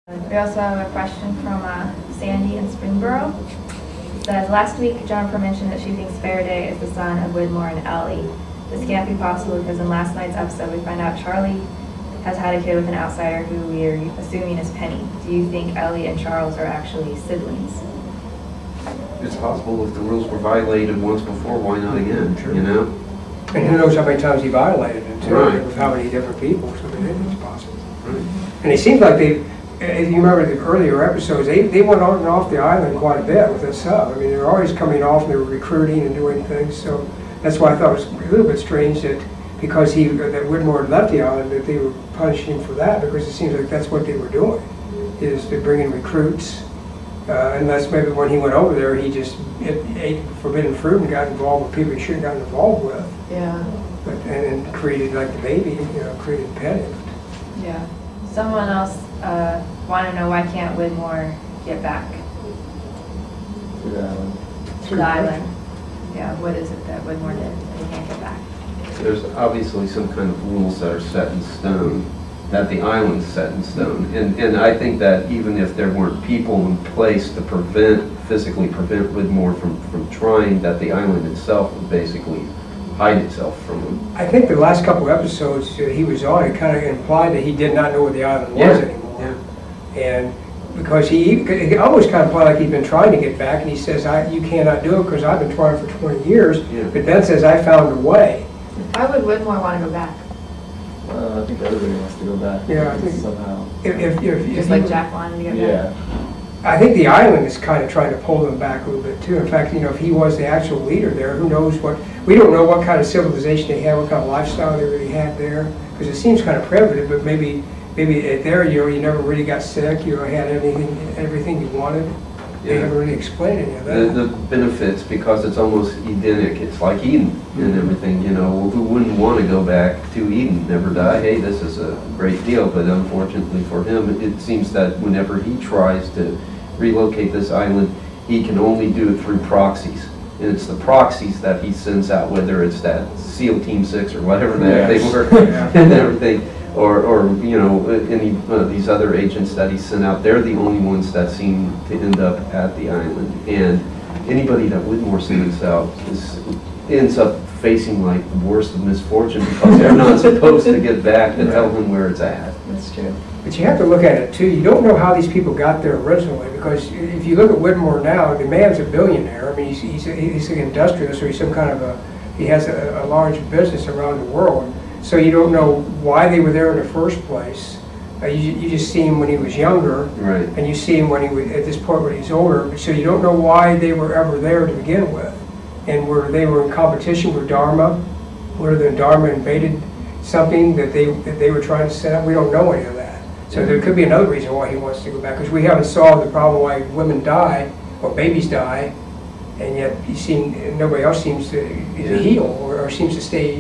We also have a question from Sandy in Springboro. It says, last week Jennifer mentioned that she thinks Faraday is the son of Widmore and Ellie. This can't be possible because in last night's episode we find out Charlie has had a kid with an outsider who we are assuming is Penny. Do you think Ellie and Charles are actually siblings? It's possible if the rules were violated once before, why not again, you know? And who knows how many times he violated it too, Right. with how many different people, so it's possible. Right. And it seems like they, if you remember the earlier episodes, they went on and off the island quite a bit with this sub. I mean, they were always coming off and they were recruiting and doing things, so that's why I thought it was a little bit strange that because that Widmore had left the island, that they were punishing him for that, because it seems like that's what they were doing, is to bring in recruits. Unless maybe when he went over there, he just ate forbidden fruit and got involved with people he shouldn't have gotten involved with. Yeah. And created like the baby, created Penny. Yeah. Someone else wanted to know, why can't Widmore get back To the island. to the island? Yeah, what is it that Widmore did that he can't get back? There's obviously some kind of rules that are set in stone, that the island's set in stone. And I think that even if there weren't people in place to physically prevent Widmore from trying, that the island itself would basically hide itself from him. I think the last couple of episodes he was on, it kind of implied that he did not know where the island was anymore. Yeah. And because it almost kind of implied like he'd been trying to get back, and he says, you cannot do it because I've been trying for 20 years, Yeah. but then says, I found a way. Why would Widmore want to go back? Well, I think everybody wants to go back. Yeah, I think somehow. Just like Jack wanted to get back? Yeah. I think the island is kind of trying to pull them back a little bit too. In fact, if he was the actual leader there, who knows we don't know what kind of civilization they had, what kind of lifestyle they really had there, because it seems kind of primitive, but maybe there, you never really got sick, had everything you wanted. They Yeah. haven't really explained any of that. The benefits, because it's almost Edenic, it's like Eden and everything, who wouldn't want to go back to Eden, never die? Hey, this is a great deal, but unfortunately for him, it seems that whenever he tries to relocate this island, he can only do it through proxies. And it's the proxies that he sends out, whether it's that SEAL Team 6 or whatever they were, and everything, or any of these other agents that he sent out. They're the only ones that seem to end up at the island. And anybody that Widmore sends out ends up facing like the worst of misfortune, because they're not supposed to get back to tell him where it's at. That's true. But you have to look at it too. You don't know how these people got there originally, because if you look at Widmore now, the man's a billionaire. I mean, he's an industrialist, or he's some kind of he has a large business around the world. So you don't know why they were there in the first place. You just see him when he was younger, Right. and you see him when he was at this point when he's older. So you don't know why they were ever there to begin with, and where they were in competition with Dharma, where the Dharma invaded something that they were trying to set up. We don't know any of that. So there could be another reason why he wants to go back, because we haven't solved the problem why women die or babies die, and yet nobody else seems to heal or seems to stay.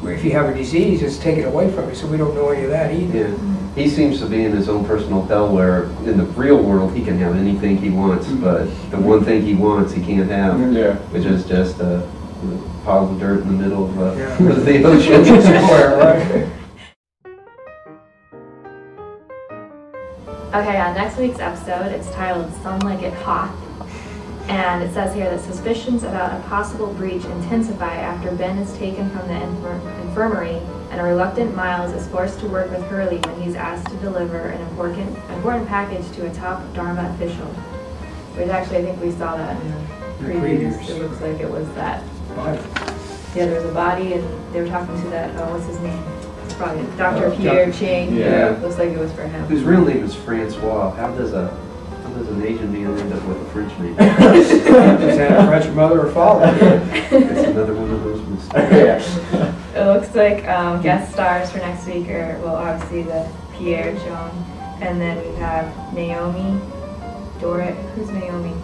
If you have a disease, it's taken away from you. So we don't know any of that either. Yeah. He seems to be in his own personal hell, where in the real world he can have anything he wants, but the one thing he wants he can't have, which is just a pile of dirt in the middle of the ocean. Somewhere, right? Okay, on next week's episode, it's titled Some Like It Hot. And it says here that suspicions about a possible breach intensify after Ben is taken from the infirmary, and a reluctant Miles is forced to work with Hurley when he's asked to deliver an important package to a top Dharma official. Which actually, I think we saw that in the previews. It looks like it was that. Yeah, there was a body, and they were talking to that, what's his name? It's probably Dr. Pierre Ching. Yeah. Looks like it was for him. Whose real name is Francois. How does an Asian man end up with a French name? Just had a French mother or father. It's another one of those mistakes. It looks like guest stars for next week are, well, obviously the Pierre Joan, and then we have Naomi, Dorit. Who's Naomi?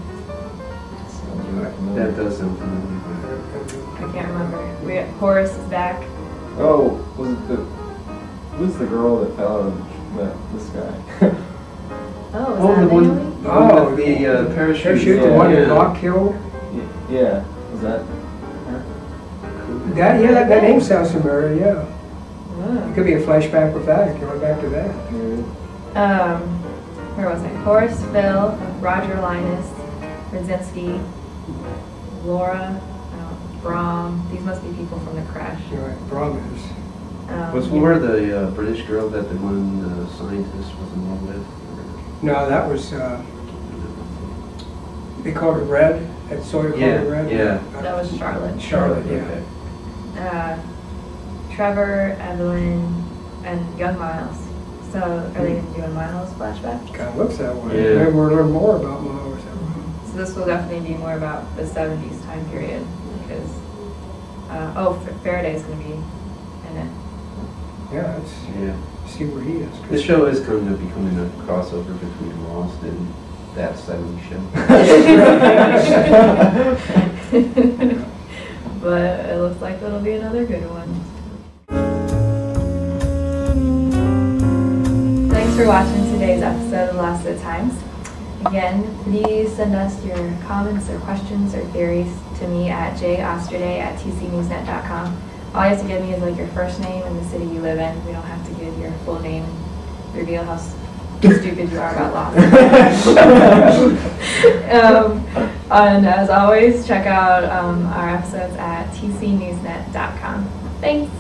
That does sound familiar. I can't remember. Horace is back. Oh, who's the girl that fell out of this guy? Oh, is Oh, that the one, Naomi? the parachute. Parachute, the one that Doc killed. Yeah, was that her? That name sounds familiar. Yeah, Oh. it could be a flashback with that. Going back to that. Maybe. where was I? Horace, Phill, Roger Linus, Radzinski, Laura, Brahm. These must be people from the crash. Right, Brahm is. Was Laura the British girl that the one scientist was in love with? No, that was, they called her Red, that Sawyer called her Red? Yeah. That was Charlotte. Charlotte, yeah. Okay. Trevor, Evelyn, and young Miles. So are they going to do a Miles flashback? Kind of looks that way. Yeah. Maybe we'll learn more about Miles. So this will definitely be more about the 70s time period because, Faraday's going to be in it. Yeah, let's Yeah. see where he is. The show is kind of becoming a crossover between Lost and That 70s Show. But it looks like it'll be another good one. Thanks for watching today's episode of Lost at Times. Again, please send us your comments or questions or theories to me at josterday@tcnewsnet.com. All you have to give me is like your first name and the city you live in. We don't have to give your full name and reveal how stupid you are about Lost. And as always, check out our episodes at tcnewsnet.com. Thanks.